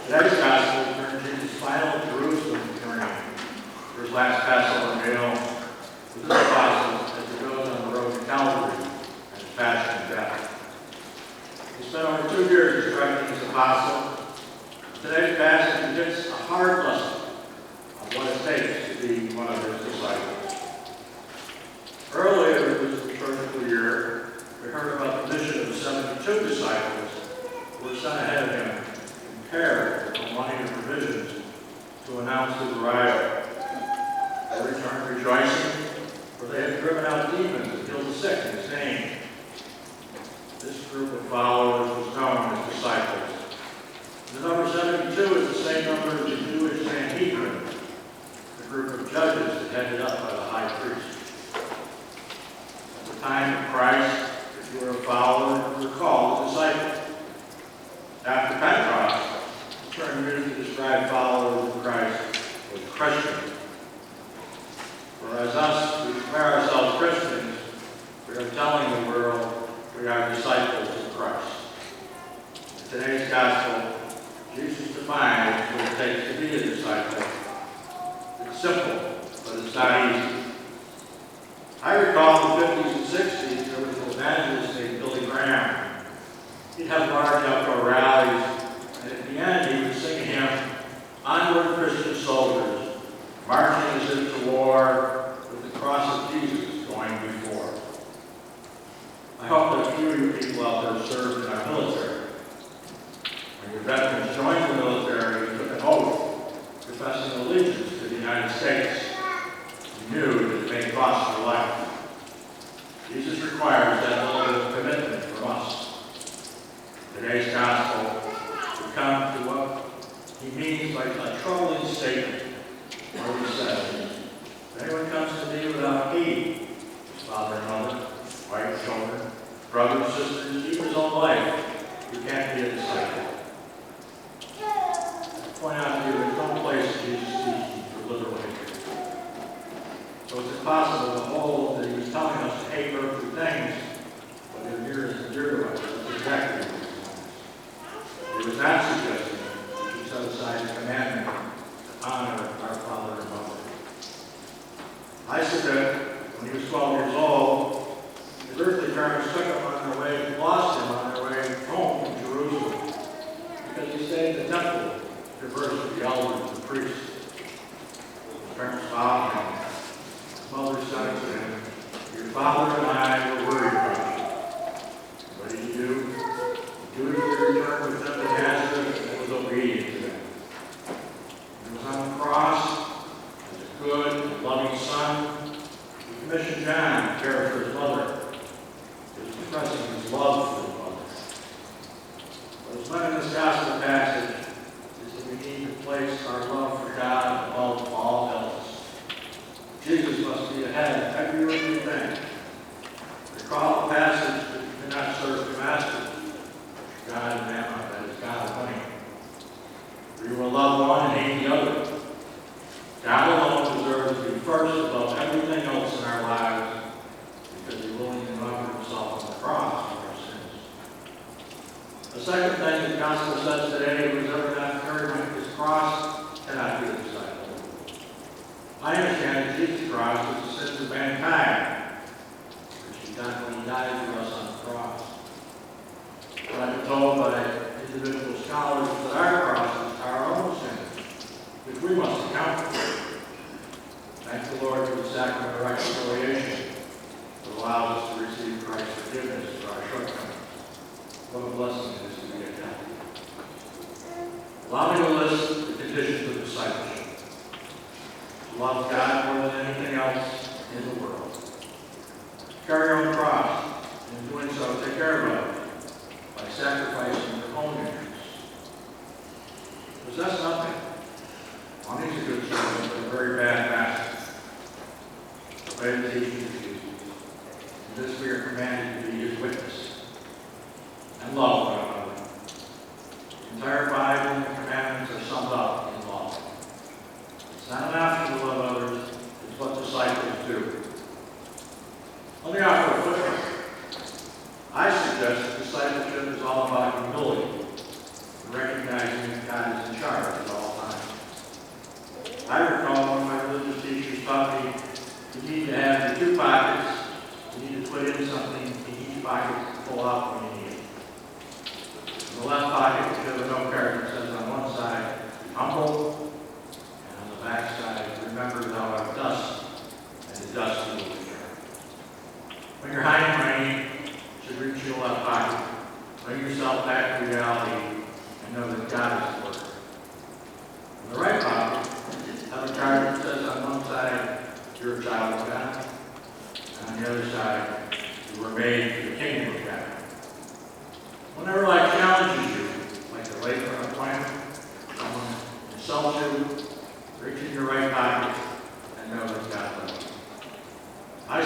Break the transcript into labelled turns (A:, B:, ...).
A: Today's gospel turns Jesus' final Jerusalem journey for his last Passover meal with his apostles as he goes on the road to Calvary and his passion and death. He spent over 2 years instructing his apostle. Today's passage gives a hard lesson on what it takes to be one of his disciples. Earlier this liturgical year, we heard about the mission of the 72 disciples who were sent ahead of him prepared with money and provisions to announce his arrival. They returned rejoicing, for they had driven out demons and healed the sick in his name. This group of followers was known as disciples. The number 72 is the same number as the Jewish Sanhedrin, the group of judges headed up by the high priest. At the time of Christ, if you were a follower, you were called a disciple. After Pentecost, the term used to describe followers of Christ was Christian. Whereas us, we declare ourselves Christians, we are telling the world we are disciples of Christ. In today's gospel, Jesus defines what it takes to be a disciple. It's simple, but it's not easy. I recall in the 50s and 60s, there was an evangelist named Billy Graham. He'd have large outdoor rallies, and at the end he would sing a hymn, "Onward Christian Soldiers, marching as if to war, with the cross of Jesus going before." I hope that a few of you people out there served in our military. When your veterans joined the military, you took an oath professing allegiance to the United States. You knew that it may cost your life. Jesus requires that level of commitment from us. Today's gospel would come to what he means by a troubling statement, where he says, "If anyone comes to me without me, his father and mother, wife, children, brothers, sisters, even his own life, he can't be a disciple." I point out to you, there's no place in Jesus' teaching for literal hatred. So it's impossible to hold that he was telling us to hate earthly things, but they're near and dear to us. That's exactly what he was. He was not suggesting we should set aside the commandment to honor our father and mother. I submit, when he was 12 years old, his earthly parents took him on their way, lost him on their way home from Jerusalem, because he stayed in the temple to converse with the elders and the priests. His parents followed him. His mother said to him, "Your father and I were worried about you." What did he do? He returned with them to Nazareth and was obedient to them. He was on the cross as a good and loving son. He commissioned John to care for his mother. He was expressing his love for his mother. What is meant in this gospel passage is that we need to place our love for God above all else. Jesus must be ahead of every earthly thing. Recall the passage that you cannot serve two masters, God and Mammon, that is God and money. For you will love one and hate the other. God alone deserves to be first above everything else in our lives because he willingly offered himself on the cross for our sins. The second thing the gospel says today was ever not carrying his cross cannot be a disciple. I understand that Jesus' cross was the sins of mankind, which he done when he died for us on the cross. But I've been told by individual scholars that our crosses are our own sins, which we must account for. Thank the Lord for the sacrament of reconciliation that allows us to receive Christ's forgiveness for our shortcomings. What a blessing it is to be a Catholic. Allow me to list the conditions of discipleship. To love God more than anything else in the world. Carry your own cross, and in doing so, take care of others by sacrificing your own interests. Possess nothing. Money is a good servant, but a very bad master. Obey the teachings of Jesus. In this we are commanded to be his witness. And love one another. The entire Bible and the commandments are summed up in love. It's not an option to love others, it's what disciples do. Let me offer a footnote. I suggest that discipleship is all about humility, recognizing that God is in you have a note card that says on one side, humble, and on the back side, remember thou art dust, and the dust you will return. When you're high and mighty, you should reach your left pocket. Bring yourself back to reality and know that God is working. In the right pocket, have a card that says on one side, you're a child of God, and on the other side, you were made for the kingdom of God. Whenever life challenges you, like the lake on a planet, someone insults you, reach in your right pocket and know that God loves you. I